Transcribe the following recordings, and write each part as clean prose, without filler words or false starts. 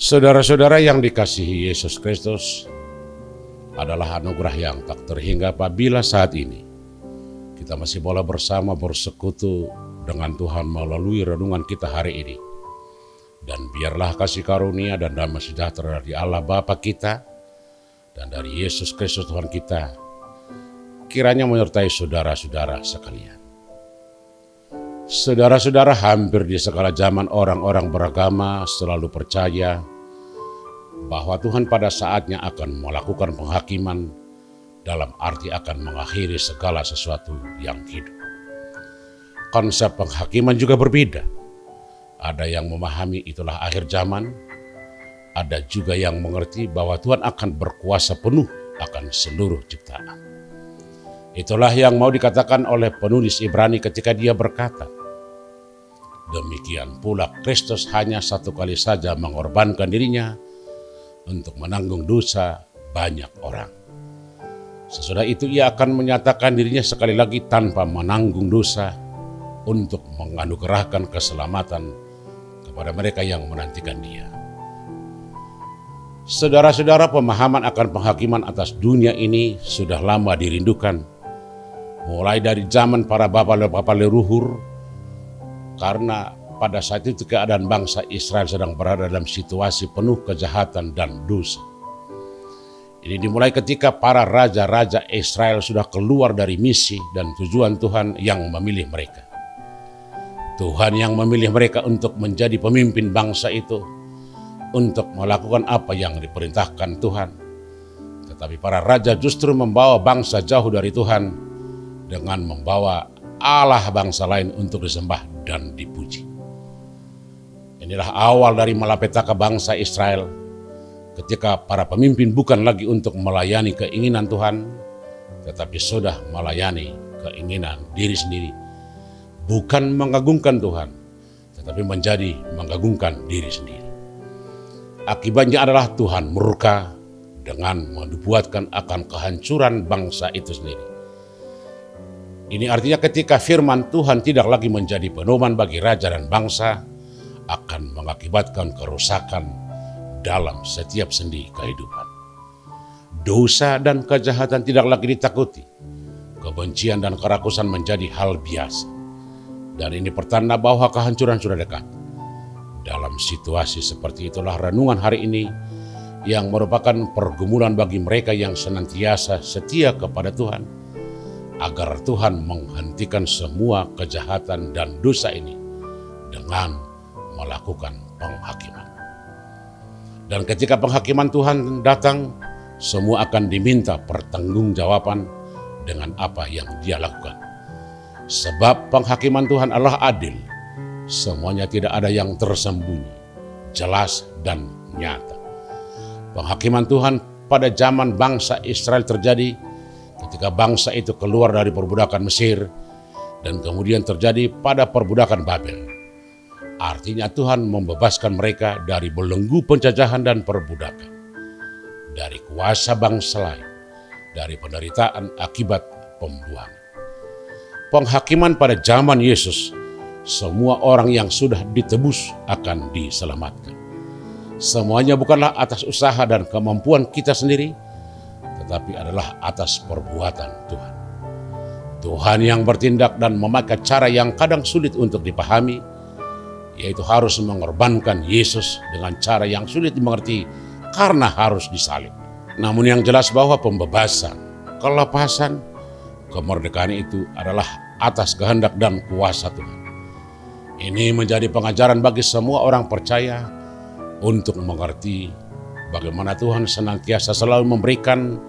Saudara-saudara yang dikasihi Yesus Kristus, adalah anugerah yang tak terhingga apabila saat ini kita masih boleh bersama bersekutu dengan Tuhan melalui renungan kita hari ini. Dan biarlah kasih karunia dan damai sejahtera dari Allah Bapa kita dan dari Yesus Kristus Tuhan kita kiranya menyertai saudara-saudara sekalian. Saudara-saudara, hampir di segala zaman orang-orang beragama selalu percaya bahwa Tuhan pada saatnya akan melakukan penghakiman, dalam arti akan mengakhiri segala sesuatu yang hidup. Konsep penghakiman juga berbeda. Ada yang memahami itulah akhir zaman, ada juga yang mengerti bahwa Tuhan akan berkuasa penuh akan seluruh ciptaan. Itulah yang mau dikatakan oleh penulis Ibrani ketika dia berkata, demikian pula Kristus hanya satu kali saja mengorbankan dirinya untuk menanggung dosa banyak orang. Sesudah itu ia akan menyatakan dirinya sekali lagi tanpa menanggung dosa untuk menganugerahkan keselamatan kepada mereka yang menantikan dia. Saudara-saudara, pemahaman akan penghakiman atas dunia ini sudah lama dirindukan, mulai dari zaman para bapa leluhur, karena pada saat itu keadaan bangsa Israel sedang berada dalam situasi penuh kejahatan dan dosa. Ini dimulai ketika para raja-raja Israel sudah keluar dari misi dan tujuan Tuhan yang memilih mereka. Tuhan yang memilih mereka untuk menjadi pemimpin bangsa itu, untuk melakukan apa yang diperintahkan Tuhan. Tetapi para raja justru membawa bangsa jauh dari Tuhan dengan membawa Allah bangsa lain untuk disembah dan dipuji. Inilah awal dari malapetaka bangsa Israel ketika para pemimpin bukan lagi untuk melayani keinginan Tuhan, tetapi sudah melayani keinginan diri sendiri. Bukan mengagungkan Tuhan, tetapi menjadi mengagungkan diri sendiri. Akibatnya adalah Tuhan murka dengan membuatkan akan kehancuran bangsa itu sendiri. Ini artinya ketika firman Tuhan tidak lagi menjadi pedoman bagi raja dan bangsa, akan mengakibatkan kerusakan dalam setiap sendi kehidupan. Dosa dan kejahatan tidak lagi ditakuti. Kebencian dan kerakusan menjadi hal biasa. Dan ini pertanda bahwa kehancuran sudah dekat. Dalam situasi seperti itulah renungan hari ini yang merupakan pergumulan bagi mereka yang senantiasa setia kepada Tuhan, agar Tuhan menghentikan semua kejahatan dan dosa ini dengan melakukan penghakiman. Dan ketika penghakiman Tuhan datang, semua akan diminta pertanggungjawaban dengan apa yang dia lakukan. Sebab penghakiman Tuhan adalah adil. Semuanya tidak ada yang tersembunyi, jelas dan nyata. Penghakiman Tuhan pada zaman bangsa Israel terjadi ketika bangsa itu keluar dari perbudakan Mesir dan kemudian terjadi pada perbudakan Babel. Artinya Tuhan membebaskan mereka dari belenggu penjajahan dan perbudakan, dari kuasa bangsa lain, dari penderitaan akibat pembuangan. Penghakiman pada zaman Yesus, semua orang yang sudah ditebus akan diselamatkan. Semuanya bukanlah atas usaha dan kemampuan kita sendiri, tetapi adalah atas perbuatan Tuhan. Tuhan yang bertindak dan memakai cara yang kadang sulit untuk dipahami, yaitu harus mengorbankan Yesus dengan cara yang sulit dimengerti karena harus disalib. Namun yang jelas bahwa pembebasan, kelepasan, kemerdekaan itu adalah atas kehendak dan kuasa Tuhan. Ini menjadi pengajaran bagi semua orang percaya untuk mengerti bagaimana Tuhan senantiasa selalu memberikan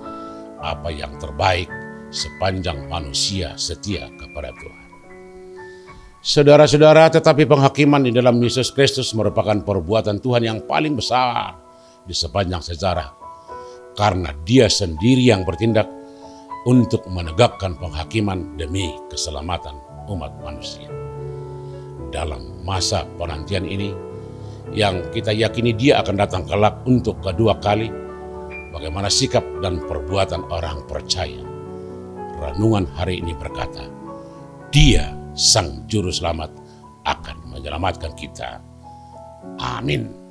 apa yang terbaik sepanjang manusia setia kepada Tuhan. Saudara-saudara, tetapi penghakiman di dalam Yesus Kristus merupakan perbuatan Tuhan yang paling besar di sepanjang sejarah. Karena dia sendiri yang bertindak untuk menegakkan penghakiman demi keselamatan umat manusia. Dalam masa penantian ini, yang kita yakini dia akan datang kelak untuk kedua kali, bagaimana sikap dan perbuatan orang percaya. Renungan hari ini berkata, dia Sang Juru Selamat akan menyelamatkan kita. Amin.